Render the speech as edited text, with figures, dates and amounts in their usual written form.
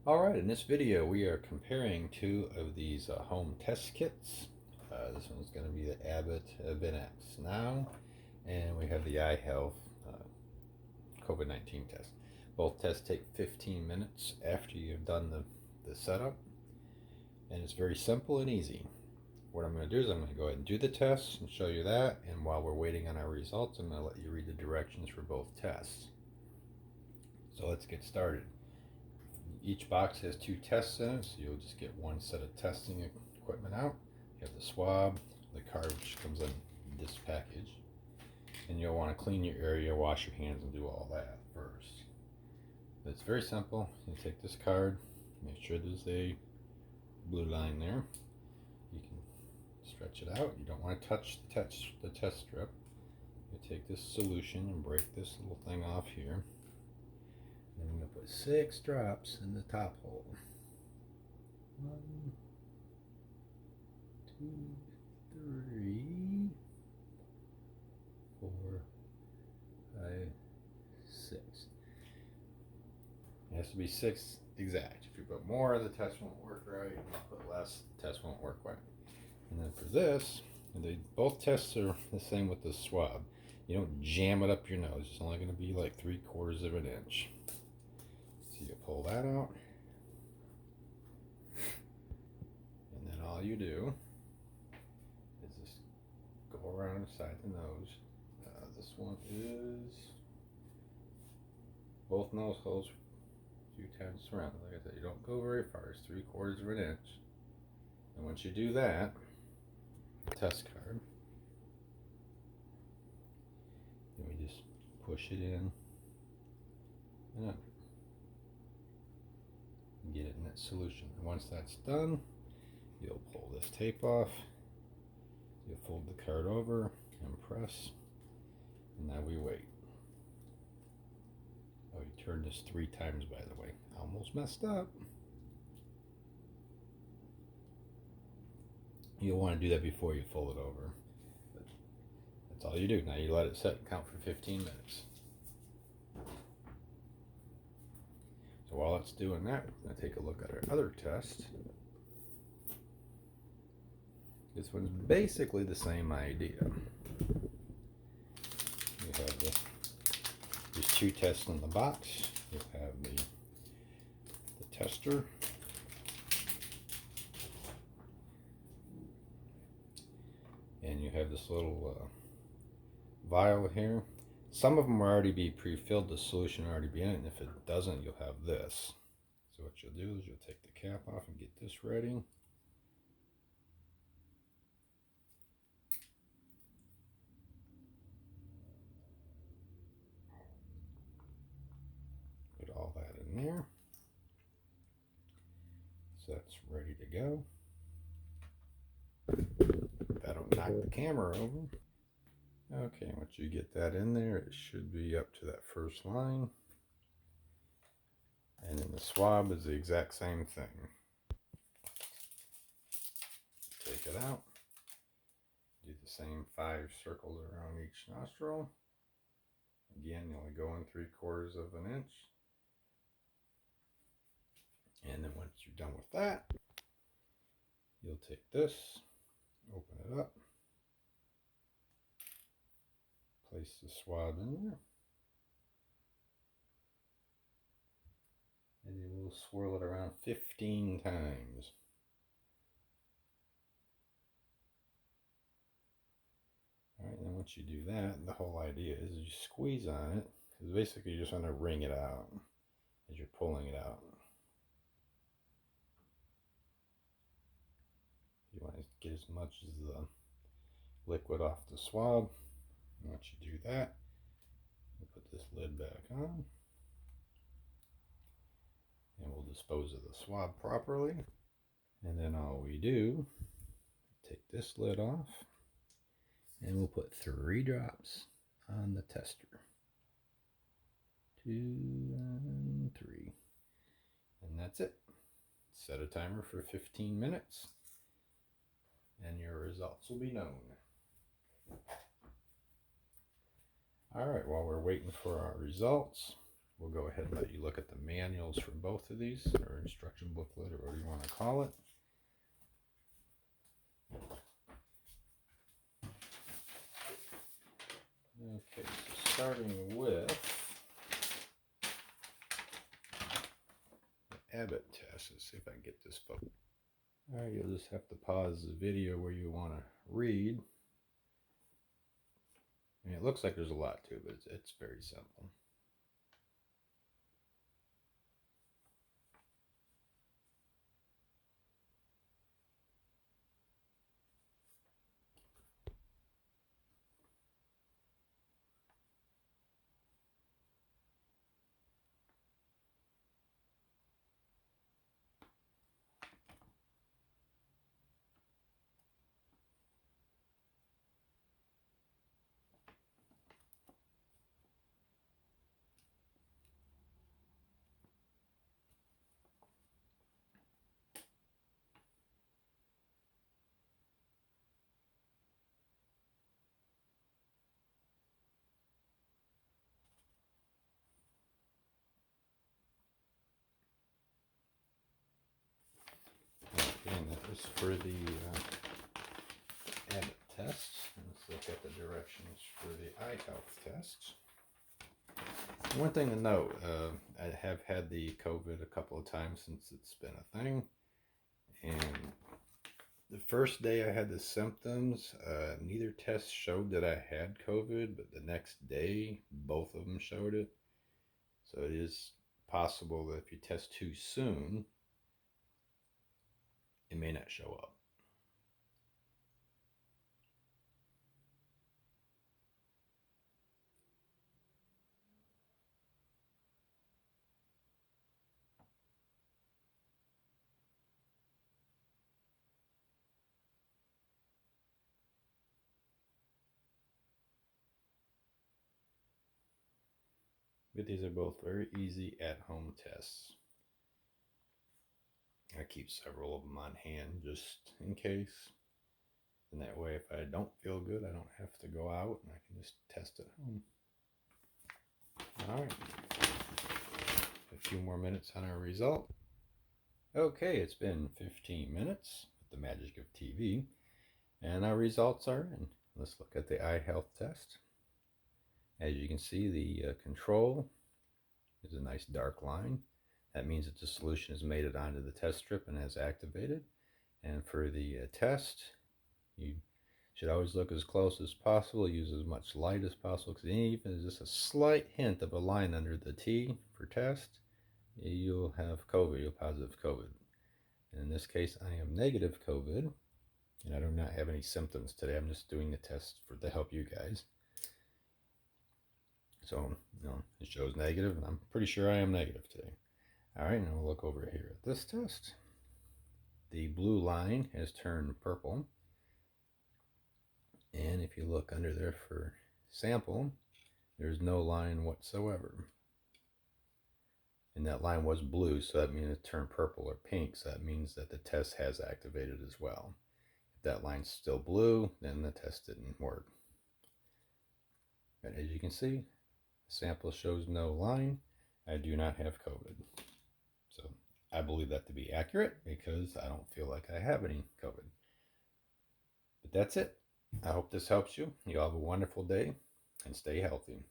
Alright, in this video we are comparing two of these home test kits. This one's going to be the Abbott BinaxNow, and we have the iHealth COVID-19 test. Both tests take 15 minutes after you've done the setup, and it's very simple and easy. What I'm going to do is I'm going to go ahead and do the tests and show you that, and while we're waiting on our results, I'm going to let you read the directions for both tests. So let's get started. Each box has two tests in it, so you'll just get one set of testing equipment out. You have the swab, the card which comes in this package, and you'll want to clean your area, wash your hands, and do all that first. But it's very simple. You take this card, make sure there's a blue line there. You can stretch it out. You don't want to touch the test strip. You take this solution and break this little thing off here. And I'm going to put 6 drops in the top hole. 1, 2, 3, 4, 5, 6. It has to be 6 exact. If you put more, the test won't work right. If you put less, the test won't work right. And then for this, both tests are the same with the swab. You don't jam it up your nose. It's only going to be like 3/4 of an inch. So you pull that out, and then all you do is just go around the side of the nose. This one is both nose holes a few times around. Like I said, you don't go very far. It's 3/4 of an inch. And once you do that, test card, then we just push it in and under. Get it in that solution. And once that's done, you'll pull this tape off, you'll fold the card over and press, and now we wait. Oh, you turned this 3 times, by the way. Almost messed up. You'll want to do that before you fold it over. But that's all you do. Now you let it set and count for 15 minutes. So while it's doing that, we're going to take a look at our other test. This one's basically the same idea. You have there's 2 tests in the box. You'll have the tester, and you have this little vial here. Some of them will already be pre-filled, the solution will already be in it, and if it doesn't, you'll have this. So what you'll do is you'll take the cap off and get this ready. Put all that in there. So that's ready to go. That'll knock the camera over. Okay, once you get that in there, it should be up to that first line. And then the swab is the exact same thing. Take it out. Do the same 5 circles around each nostril. Again, you only go in 3/4 of an inch. And then once you're done with that, you'll take this, open it up, place the swab in there, and you will swirl it around 15 times. Alright, and then once you do that, the whole idea is you squeeze on it, because basically you just want to wring it out as you're pulling it out. You want to get as much as the liquid off the swab. And once you do that, you put this lid back on, and we'll dispose of the swab properly. And then all we do, take this lid off, and we'll put 3 drops on the tester. 2 and 3. And that's it. Set a timer for 15 minutes, and your results will be known. Alright, while we're waiting for our results, we'll go ahead and let you look at the manuals for both of these, or instruction booklet, or whatever you want to call it. Okay, so starting with the Abbott test. Let's see if I can get this photo. All right, you'll just have to pause the video where you want to read. I mean, it looks like there's a lot to it, but it's very simple. And that was for the Abbott test. Let's look at the directions for the iHealth test. One thing to note, I have had the COVID a couple of times since it's been a thing. And the first day I had the symptoms, neither test showed that I had COVID, but the next day, both of them showed it. So it is possible that if you test too soon, it may not show up. But these are both very easy at-home tests. I keep several of them on hand just in case. And that way, if I don't feel good, I don't have to go out and I can just test at home. All right. A few more minutes on our result. Okay, it's been 15 minutes with the magic of TV. And our results are in. Let's look at the iHealth test. As you can see, the control is a nice dark line. That means that the solution has made it onto the test strip and has activated. And for the test, you should always look as close as possible, use as much light as possible, because even if there's just a slight hint of a line under the T for test, you'll have COVID, you'll positive COVID. And in this case, I am negative COVID, and I do not have any symptoms today. I'm just doing the test to help you guys. So, it shows negative, and I'm pretty sure I am negative today. All right, now we'll look over here at this test. The blue line has turned purple. And if you look under there for sample, there's no line whatsoever. And that line was blue, so that means it turned purple or pink, so that means that the test has activated as well. If that line's still blue, then the test didn't work. But as you can see, the sample shows no line. I do not have COVID. So I believe that to be accurate because I don't feel like I have any COVID. But that's it. I hope this helps you. You all have a wonderful day and stay healthy.